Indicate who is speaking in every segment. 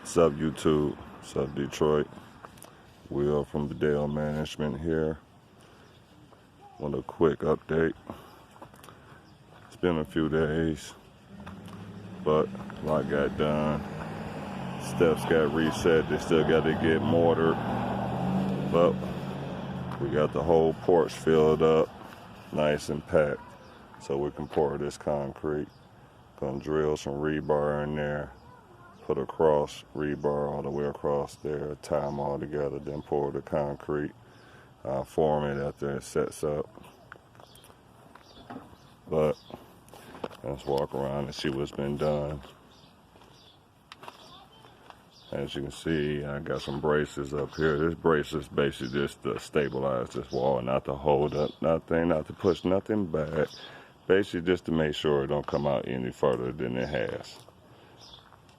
Speaker 1: What's up, YouTube? What's up, Detroit? Will from Vidal Management here. Want a quick update. It's been a few days, but a lot got done. Steps got reset. They still got to get mortared, but we got the whole porch filled up, nice and packed, so we can pour this concrete. Gonna drill some rebar in there. Put a cross rebar all the way across there, tie them all together, then pour the concrete, form it after it sets up. But let's walk around and see what's been done. As you can see, I got some braces up here. This brace is basically just to stabilize this wall, not to hold up nothing, not to push nothing back. Basically just to make sure it don't come out any further than it has.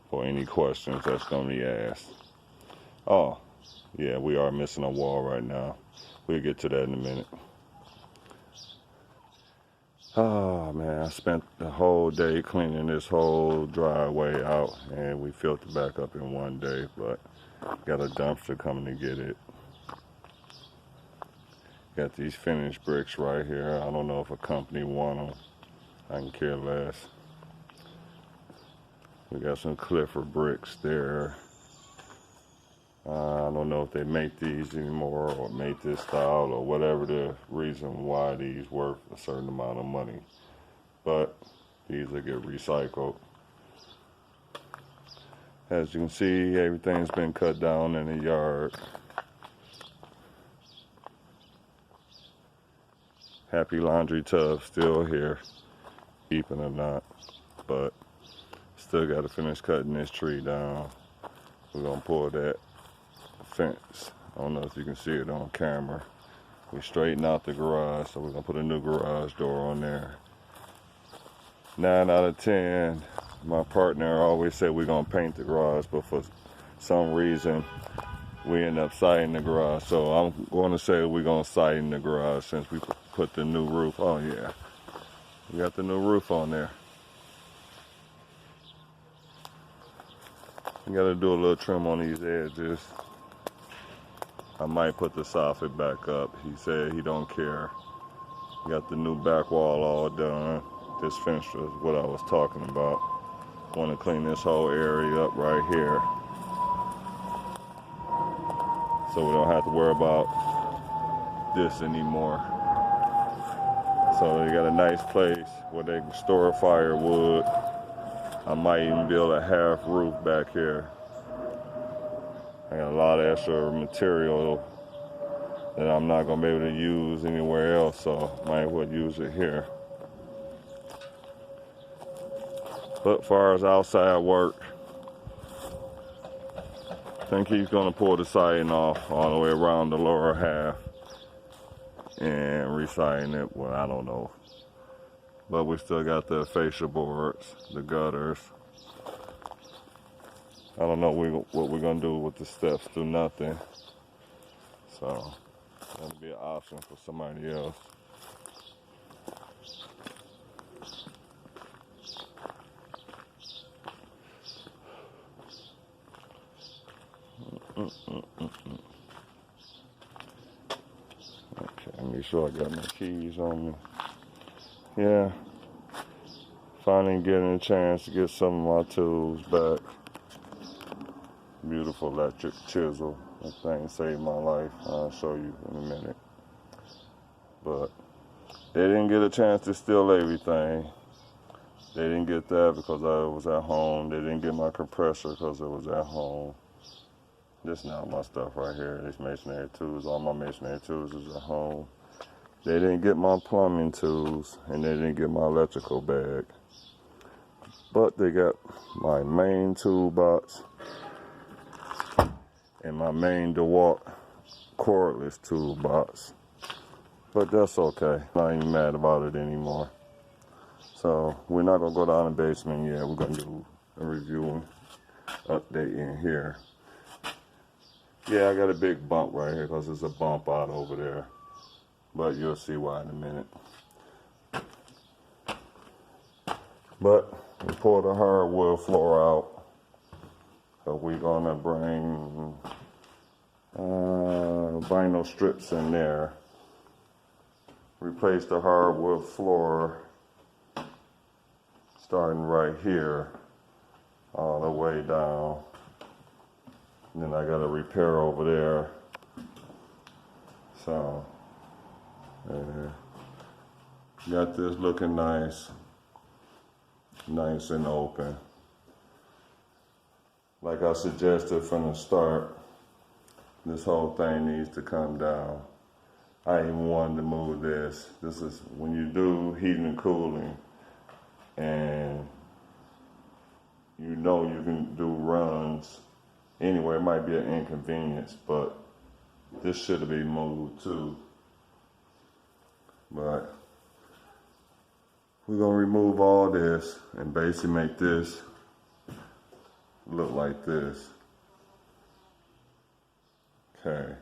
Speaker 1: For any questions that's going to be asked. Oh, yeah, we are missing a wall right now. We'll get to that in a minute. Oh, man, I spent the whole day cleaning this whole driveway out, and we filled it back up in one day, but got a dumpster coming to get it. Got these finished bricks right here. I don't know if a company want them. I can care less. We got some Clifford bricks there. I don't know if they make these anymore or make this style or whatever the reason why these worth a certain amount of money. But these will get recycled. As you can see, everything's been cut down in the yard. Happy laundry tub still here, keeping or not, but still got to finish cutting this tree down. We're going to pull that fence. I don't know if you can see it on camera. We straightened out the garage, so we're going to put a new garage door on there. 9 out of 10. My partner always said we're going to paint the garage, but for some reason, we end up siding the garage. So I'm going to say we're going to siding the garage since we put the new roof. Oh, yeah. We got the new roof on there. You gotta do a little trim on these edges. I might put the soffit back up. He said he don't care. Got the new back wall all done. This fence is what I was talking about. Want to clean this whole area up right here, so we don't have to worry about this anymore. So they got a nice place where they can store firewood. I might even build a half roof back here. I got a lot of extra material that I'm not going to be able to use anywhere else, so I might as well use it here. But as far as outside work, I think he's going to pull the siding off all the way around the lower half and re-siding it. Well, I don't know. But we still got the fascia boards, the gutters. I don't know what we're going to do with the steps through nothing. So, that'll be an option for somebody else. Okay, make sure I got my keys on me. Yeah, finally getting a chance to get some of my tools back. Beautiful electric chisel. That thing saved my life. I'll show you in a minute. But they didn't get a chance to steal everything. They didn't get that because I was at home. They didn't get my compressor because it was at home. This now my stuff right here. These masonry tools. All my masonry tools is at home. They didn't get my plumbing tools, and they didn't get my electrical bag. But they got my main toolbox and my main DeWalt cordless toolbox. But that's okay. I'm not even mad about it anymore. So we're not going to go down the basement yet. We're going to do a review and update in here. Yeah, I got a big bump right here because there's a bump out over there. But you'll see why in a minute. But we pulled the hardwood floor out. So we we're gonna bring vinyl strips in there. Replace the hardwood floor starting right here all the way down. And then I got a repair over there. So got this looking nice and open. Like I suggested from the start, this whole thing needs to come down. I even wanted to move this. This is when you do heating and cooling and you know you can do runs anyway. It might be an inconvenience, but this should be moved too. But we're gonna remove all this and basically make this look like this. Okay.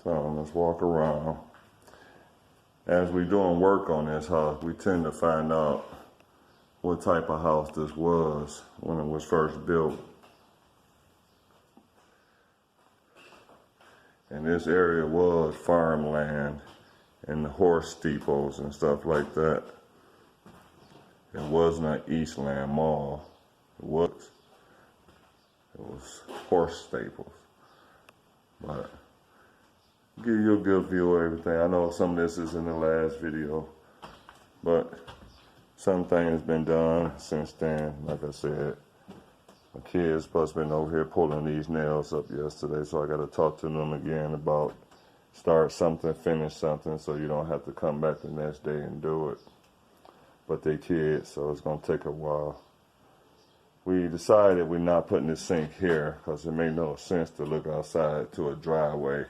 Speaker 1: So let's walk around. As we're doing work on this house, we tend to find out what type of house this was when it was first built. And this area was farmland and horse steeples and stuff like that. It wasn't an Eastland Mall. It was horse staples. But give you a good view of everything. I know some of this is in the last video, but something has been done since then. Like I said, my kids plus been over here pulling these nails up yesterday, so I got to talk to them again about start something, finish something, so you don't have to come back the next day and do it. But they kids, so it's going to take a while. We decided we're not putting the sink here because it made no sense to look outside to a driveway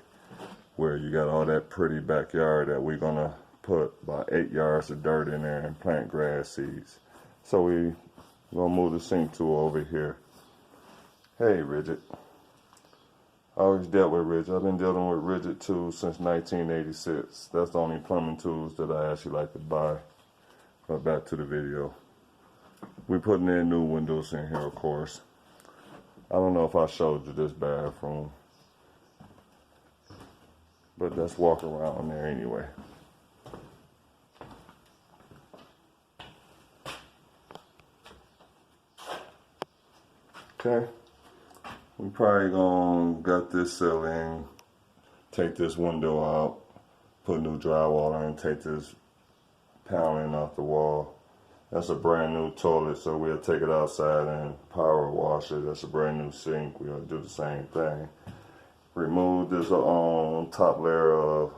Speaker 1: where you got all that pretty backyard that we're going to put about 8 yards of dirt in there and plant grass seeds. So we're going to move the sink tool over here. Hey, Ridget. I always dealt with Ridget. I've been dealing with Ridget tools since 1986. That's the only plumbing tools that I actually like to buy. But back to the video. We're putting in new windows in here, of course. I don't know if I showed you this bathroom, but let's walk around there anyway. Okay, we probably gonna gut this ceiling, take this window out, put new drywall in, take this paneling off the wall. That's a brand new toilet, so we'll take it outside and power wash it. That's a brand new sink. We'll do the same thing. Remove this top layer of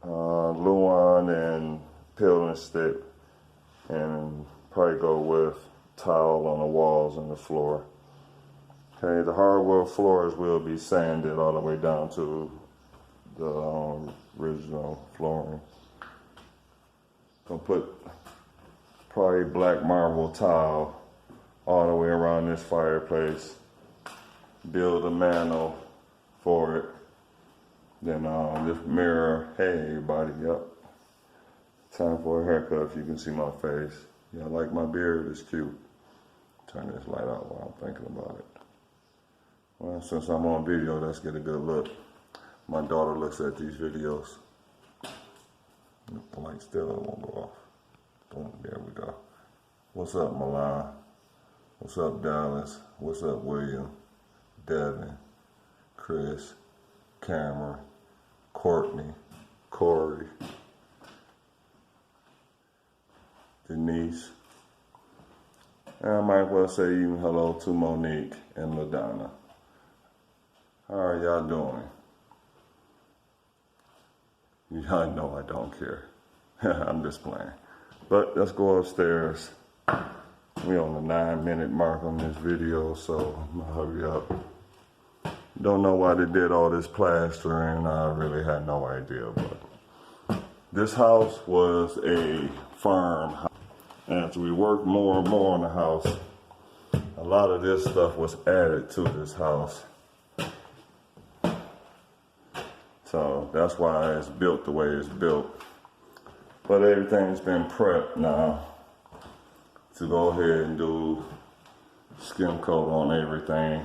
Speaker 1: Luan and peel and stick, and probably go with tile on the walls and the floor. Okay, the hardwood floors will be sanded all the way down to the original flooring. Gonna put probably black marble tile all the way around this fireplace. Build a mantle for it. Then this mirror. Hey everybody, yep. Time for a haircut if you can see my face. Yeah, I like my beard, it's cute. Turn this light out while I'm thinking about it. Well, since I'm on video, let's get a good look. My daughter looks at these videos. The light still won't go off. Boom, there we go. What's up, Milan? What's up, Dallas? What's up, William? Devin? Chris? Cameron? Courtney? Corey? Denise? And I might well say even hello to Monique and LaDonna. How are y'all doing? Y'all know I don't care. I'm just playing. But let's go upstairs. We on the 9-minute mark on this video, so I'm gonna hurry up. Don't know why they did all this plastering. I really had no idea, but this house was a farmhouse. As we worked more and more on the house, a lot of this stuff was added to this house. So that's why it's built the way it's built. But everything's been prepped now to go ahead and do skim coat on everything.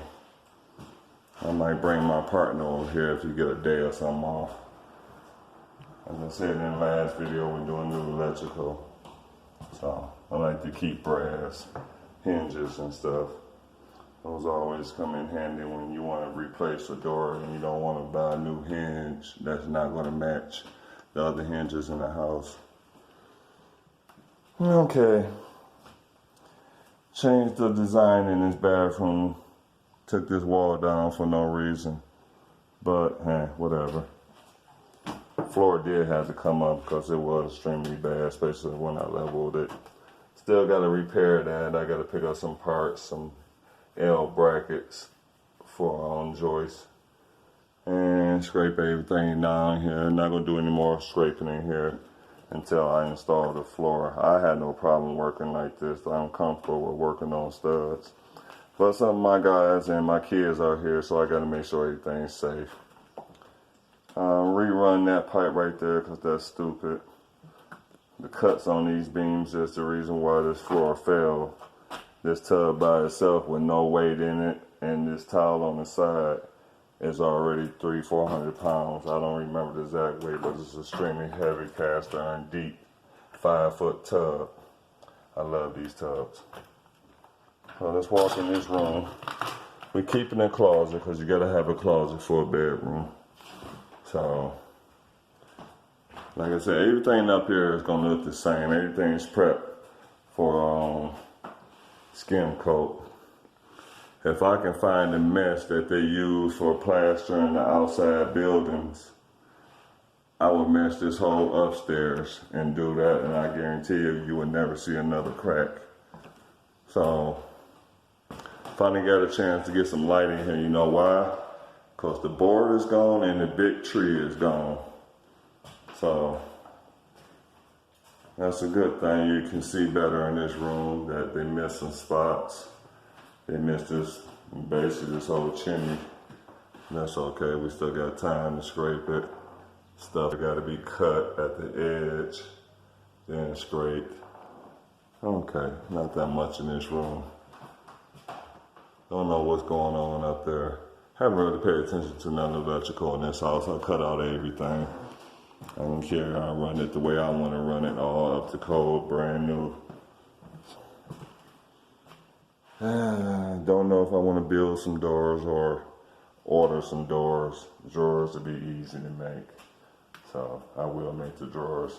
Speaker 1: I might bring my partner over here if you get a day or something off. As I said in the last video, we're doing new electrical. So I like to keep brass hinges and stuff. Those always come in handy when you want to replace a door and you don't want to buy a new hinge that's not going to match the other hinges in the house. Okay. Changed the design in this bathroom. Took this wall down for no reason. But, whatever. Floor did have to come up because it was extremely bad, especially when I leveled it. Still got to repair that. I got to pick up some parts, some L brackets for our own joists, and scrape everything down here. Not going to do any more scraping in here until I install the floor. I had no problem working like this. I'm comfortable with working on studs. But some of my guys and my kids are here, so I got to make sure everything's safe. Rerun that pipe right there because that's stupid. The cuts on these beams is the reason why this floor fell. This tub by itself with no weight in it and this towel on the side is already 300-400 pounds. I don't remember the exact weight, but it's extremely heavy cast iron, deep, 5-foot tub. I love these tubs. So let's walk in this room. We're keeping a closet because you got to have a closet for a bedroom. So, like I said, everything up here is going to look the same. Everything's prepped for skim coat. If I can find the mesh that they use for plastering the outside buildings, I would mesh this whole upstairs and do that, and I guarantee you, you would never see another crack. So, finally got a chance to get some light in here. You know why? Because the board is gone and the big tree is gone. So, that's a good thing. You can see better in this room that they missed some spots. They missed this, basically this whole chimney. That's okay, we still got time to scrape it. Stuff got to be cut at the edge, then scraped. Okay, not that much in this room. Don't know what's going on up there. Haven't really paid attention to none electrical in this house. I cut out everything. I don't care. I run it the way I want to run it, all up to code, brand new. Don't know if I want to build some doors or order some doors. Drawers would be easy to make. So I will make the drawers.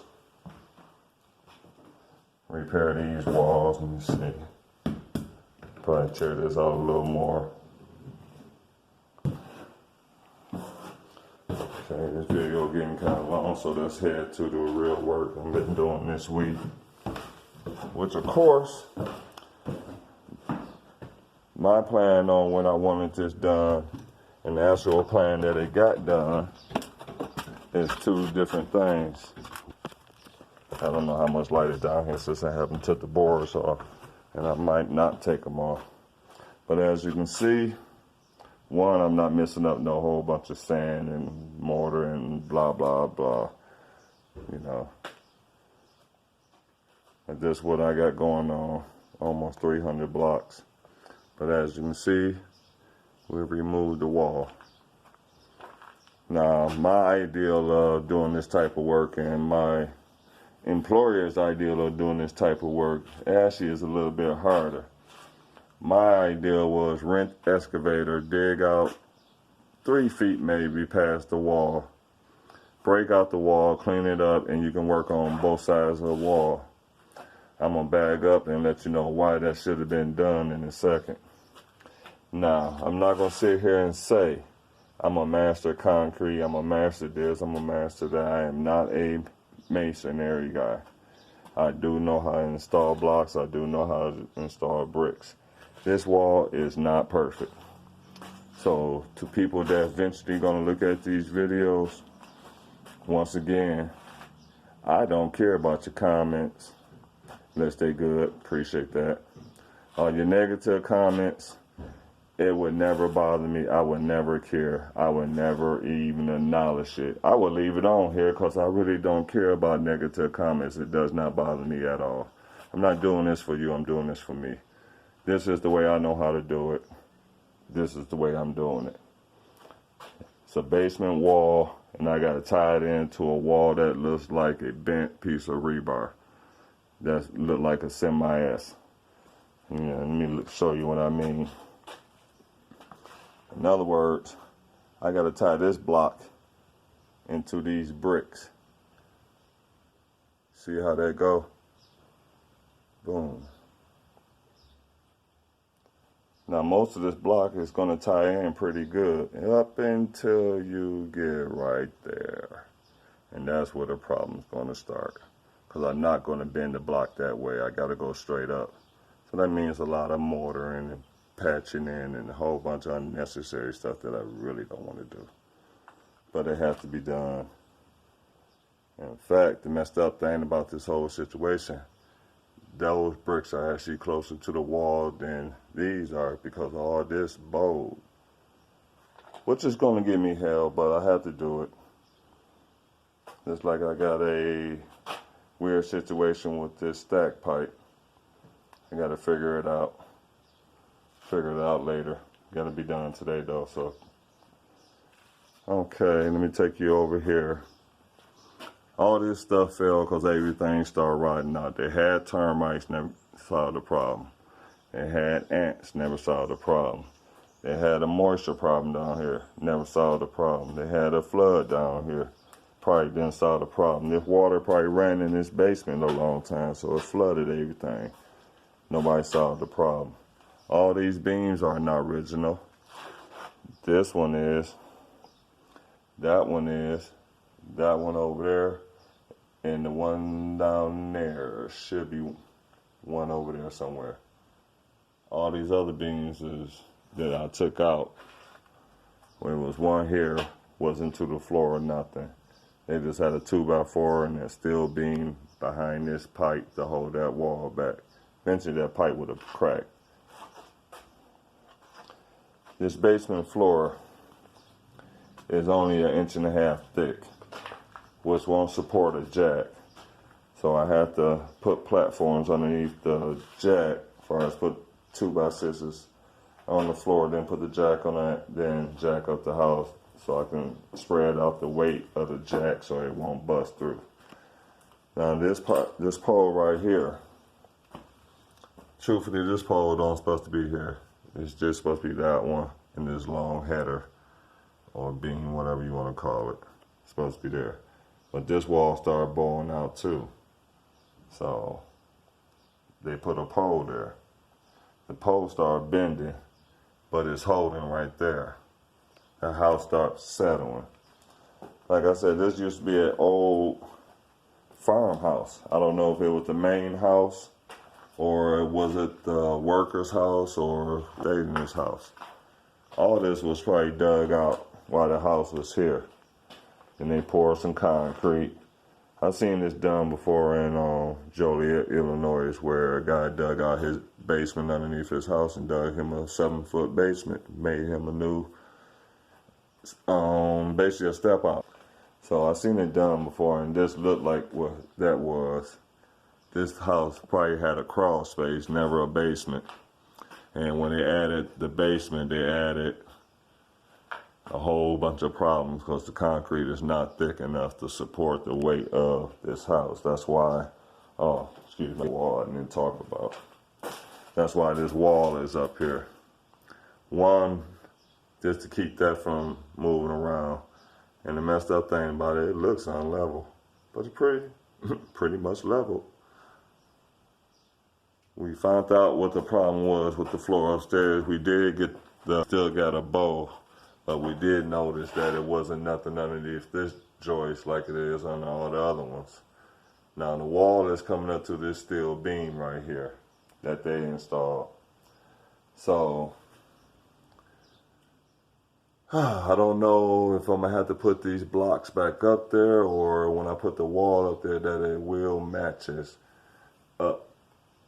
Speaker 1: Repair these walls. Let me see. Probably tear this out a little more. Okay, this video getting kind of long, so let's head to the real work I've been doing this week. Which, of course, my plan on when I wanted this done and the actual plan that it got done is two different things. I don't know how much light is down here since I haven't took the boards off, and I might not take them off. But as you can see, one, I'm not messing up no whole bunch of sand and mortar and blah, blah, blah. You know. And this is what I got going on. Almost 300 blocks. But as you can see, we removed the wall. Now, my ideal of doing this type of work and my employer's ideal of doing this type of work actually is a little bit harder. My idea was rent excavator, dig out 3 feet maybe past the wall, break out the wall, clean it up, and you can work on both sides of the wall. I'm going to bag up and let you know why that should have been done in a second. Now, I'm not going to sit here and say I'm a master concrete, I'm a master this, I'm a master that. I am not a masonry guy. I do know how to install blocks, I do know how to install bricks. This wall is not perfect. So to people that eventually going to look at these videos, once again, I don't care about your comments unless they're good. Appreciate that. Your negative comments, it would never bother me. I would never care. I would never even acknowledge it. I would leave it on here because I really don't care about negative comments. It does not bother me at all. I'm not doing this for you. I'm doing this for me. This is the way I know how to do it. This is the way I'm doing it. It's a basement wall, and I got to tie it into a wall that looks like a bent piece of rebar. That look like a semi-S. Yeah, let me show you what I mean. In other words, I got to tie this block into these bricks. See how that go? Boom. Now most of this block is going to tie in pretty good up until you get right there. And that's where the problem's going to start. Because I'm not going to bend the block that way. I got to go straight up. So that means a lot of mortaring and patching in and a whole bunch of unnecessary stuff that I really don't want to do. But it has to be done. In fact, the messed up thing about this whole situation, those bricks are actually closer to the wall than these are because of all this bold. Which is going to give me hell, but I have to do it. Just like I got a weird situation with this stack pipe. I got to figure it out. Figure it out later. Got to be done today though, so. Okay, let me take you over here. All this stuff fell because everything started rotting out. They had termites, never solved the problem. They had ants, never solved the problem. They had a moisture problem down here, never solved the problem. They had a flood down here, probably didn't solve the problem. This water probably ran in this basement a long time, so it flooded everything. Nobody solved the problem. All these beams are not original. This one is, that one is, that one over there, and the one down there should be one over there somewhere. All these other beams is that I took out. When it was one here, wasn't to the floor or nothing. They just had a 2x4 and a steel beam behind this pipe to hold that wall back. Eventually that pipe would have cracked. This basement floor is only 1.5 inches thick, which won't support a jack. So I have to put platforms underneath the jack, first put 2x6s on the floor, then put the jack on that, then jack up the house so I can spread out the weight of the jack so it won't bust through. Now this pole right here, truthfully this pole don't supposed to be here. It's just supposed to be that one and this long header or beam, whatever you want to call it. It's supposed to be there. But this wall started bowing out too. So they put a pole there. The pole started bending, but it's holding right there. The house starts settling. Like I said, this used to be an old farmhouse. I don't know if it was the main house or was it the worker's house or David's house. All this was probably dug out while the house was here. And they poured some concrete. I've seen this done before in Joliet, Illinois, where a guy dug out his basement underneath his house and dug him a 7-foot basement, made him a new, basically a step out. So I've seen it done before, and this looked like what that was. This house probably had a crawl space, never a basement. And when they added the basement, they added a whole bunch of problems because the concrete is not thick enough to support the weight of this house. That's why, excuse me, wall I didn't talk about. That's why this wall is up here. One, just to keep that from moving around. And the messed up thing about it, it looks unlevel, but it's pretty much level. We found out what the problem was with the floor upstairs. We did still got a bow. But we did notice that it wasn't nothing underneath this joist like it is on all the other ones. Now the wall is coming up to this steel beam right here that they installed. So I don't know if I'm gonna have to put these blocks back up there or when I put the wall up there that it will matches up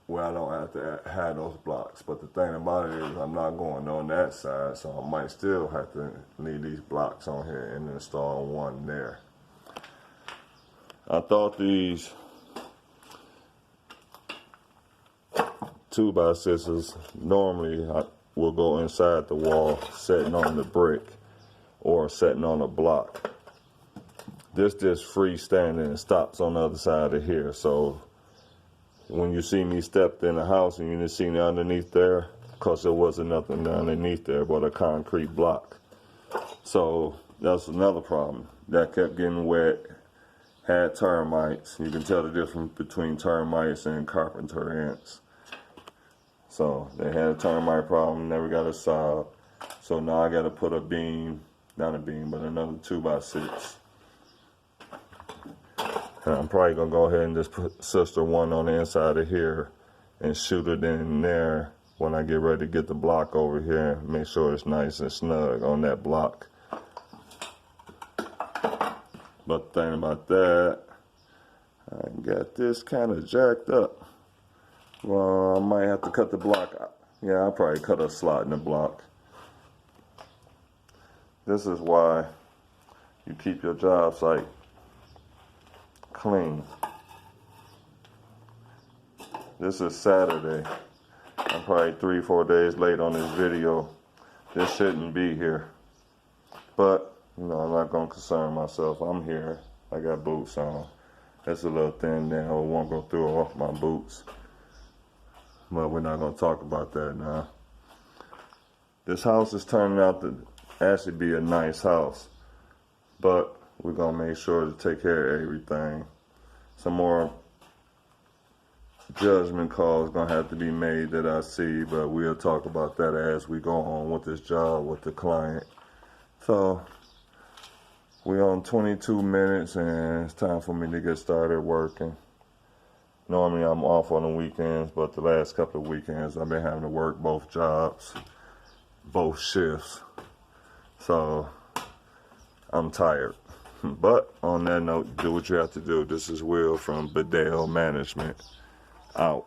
Speaker 1: where I don't have to have those blocks. But the thing about it is I'm not going on that side, so I might still have to leave these blocks on here and install one there. I thought these 2x6s normally will go inside the wall, setting on the brick or setting on a block. This just freestanding and stops on the other side of here. So when you see me step in the house and you didn't see me underneath there, because there wasn't nothing underneath there but a concrete block. So that's another problem. That kept getting wet, had termites. You can tell the difference between termites and carpenter ants. So they had a termite problem, never got it solved. So now I got to put a beam, not a beam, but another 2x6. And I'm probably going to go ahead and just put sister one on the inside of here and shoot it in there when I get ready to get the block over here. Make sure it's nice and snug on that block. But the thing about that, I got this kind of jacked up. Well, I might have to cut the block out. Yeah, I'll probably cut a slot in the block. This is why you keep your job site clean. This is Saturday. I'm probably 3-4 days late on this video. This shouldn't be here. But, you know, I'm not going to concern myself. I'm here. I got boots on. It's a little thin now. I won't go through off my boots. But we're not going to talk about that now. This house is turning out to actually be a nice house. But we're going to make sure to take care of everything. Some more judgment calls going to have to be made that I see. But we'll talk about that as we go on with this job with the client. So we're on 22 minutes and it's time for me to get started working. Normally I'm off on the weekends, but the last couple of weekends I've been having to work both jobs, both shifts. So I'm tired. But on that note, do what you have to do. This is Will from Bedell Management. Out.